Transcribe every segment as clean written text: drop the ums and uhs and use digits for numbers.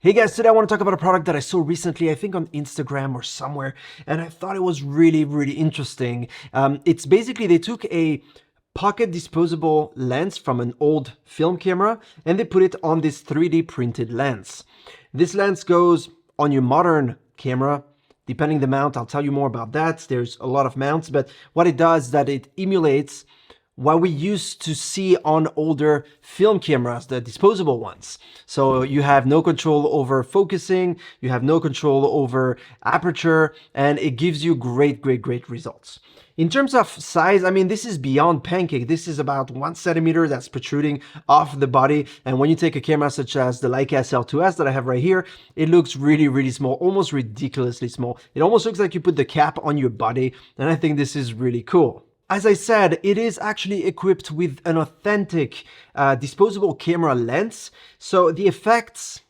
Hey guys, today I want to talk about a product that I saw recently, I think on Instagram or somewhere, and I thought it was really interesting. It's basically they took a pocket disposable lens from an old film camera and they put it on this 3D printed lens. This lens goes on your modern camera, depending the mount. I'll tell you more about that. There's a lot of mounts, but what it does is that it emulates what we used to see on older film cameras, the disposable ones. So you have no control over focusing, you have no control over aperture, and it gives you great results. In terms of size, I mean, this is beyond pancake. This is about 1 centimeter that's protruding off the body. And when you take a camera such as the Leica SL2S that I have right here, it looks really small, almost ridiculously small. It almost looks like you put the cap on your body. And I think this is really cool. As I said, it is actually equipped with an authentic disposable camera lens. So the effects,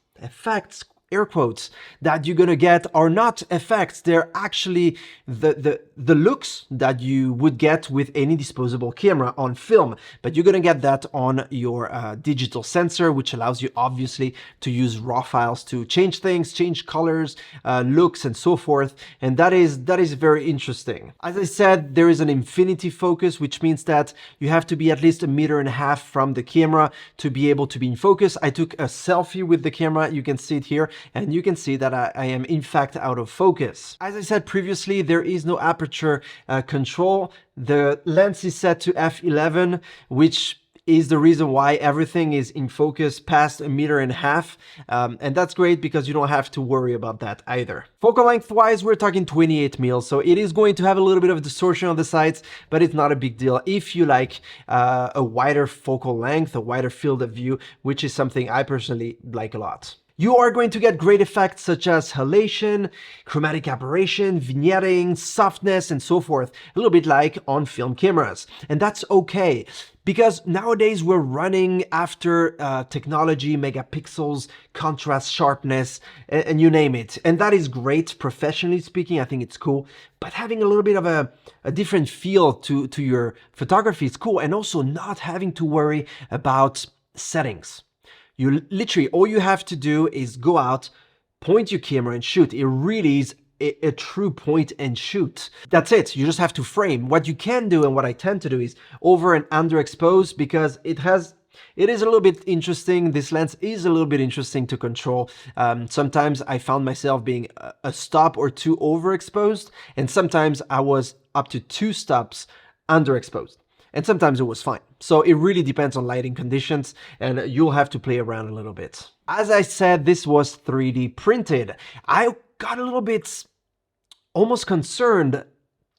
air quotes, that you're gonna get are not effects. They're actually the looks that you would get with any disposable camera on film, but you're gonna get that on your digital sensor, which allows you obviously to use raw files to change things, change colors, looks, and so forth. And that is very interesting. As I said, there is an infinity focus, which means that you have to be at least 1.5 meters from the camera to be able to be in focus. I took a selfie with the camera. You can see it here. And you can see that I am in fact out of focus. As I said previously, there is no aperture control. The lens is set to f11, which is the reason why everything is in focus past 1.5 meters. And that's great because you don't have to worry about that either. Focal length wise, we're talking 28 mils. So it is going to have a little bit of distortion on the sides, but it's not a big deal if you like a wider focal length, a wider field of view, which is something I personally like a lot. You are going to get great effects such as halation, chromatic aberration, vignetting, softness, and so forth, a little bit like on film cameras. And that's okay, because nowadays we're running after technology, megapixels, contrast, sharpness, and you name it. And that is great, professionally speaking, I think it's cool. But having a little bit of a different feel to your photography is cool, and also not having to worry about settings. You literally, all you have to do is go out, point your camera and shoot. It really is a true point and shoot. That's it. You just have to frame. What you can do, and what I tend to do, is over and underexpose, because it is a little bit interesting. This lens is a little bit interesting to control. Sometimes I found myself being a stop or two overexposed, and sometimes I was up to 2 stops underexposed. And sometimes it was fine. So it really depends on lighting conditions, and you'll have to play around a little bit. As I said, this was 3D printed. I got a little bit almost concerned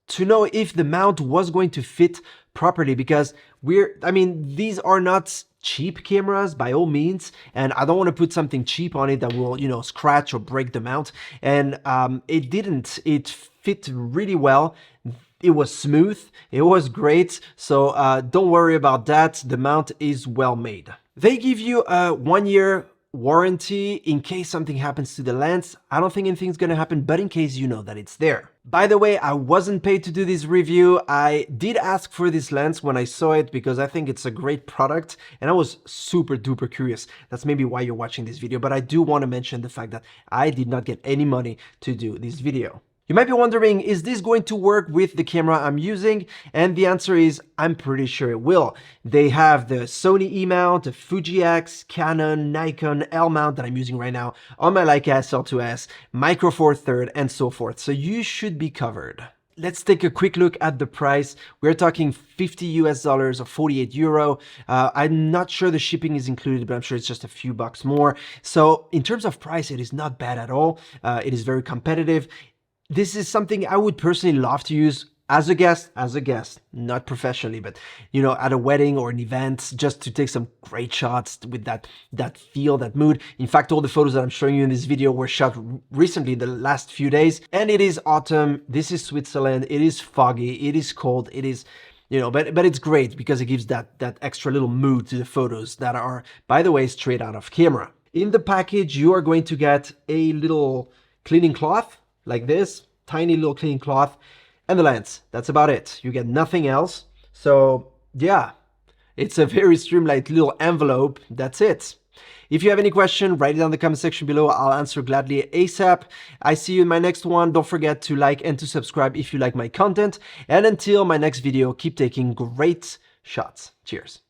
to know if the mount was going to fit properly, because these are not cheap cameras by all means, and I don't want to put something cheap on it that will, scratch or break the mount. And it didn't. It fit really well. It was smooth, it was great, so don't worry about that. The mount is well made. They give you a 1-year warranty in case something happens to the lens. I don't think anything's gonna happen, but in case you know that it's there. By the way, I wasn't paid to do this review. I did ask for this lens when I saw it because I think it's a great product, and I was super duper curious. That's maybe why you're watching this video, but I do want to mention the fact that I did not get any money to do this video. You might be wondering, is this going to work with the camera I'm using? And the answer is, I'm pretty sure it will. They have the Sony E mount, the Fuji X, Canon, Nikon L mount that I'm using right now on my Leica SL2S, Micro Four Third, and so forth. So you should be covered. Let's take a quick look at the price. We're talking $50 US or 48 euro. I'm not sure the shipping is included, but I'm sure it's just a few bucks more. So in terms of price, it is not bad at all. It is very competitive. This is something I would personally love to use as a guest, not professionally, but at a wedding or an event, just to take some great shots with that feel, that mood. In fact, all the photos that I'm showing you in this video were shot recently, the last few days, and it is autumn. This is Switzerland. It is foggy. It is cold. It is, but it's great because it gives that extra little mood to the photos that are, by the way, straight out of camera. In the package, you are going to get a little cleaning cloth like this, tiny little cleaning cloth, and the lens. That's about it. You get nothing else. So yeah, it's a very streamlined little envelope. That's it. If you have any question, write it down in the comment section below. I'll answer gladly ASAP. I see you in my next one. Don't forget to like and to subscribe if you like my content. And until my next video, keep taking great shots. Cheers.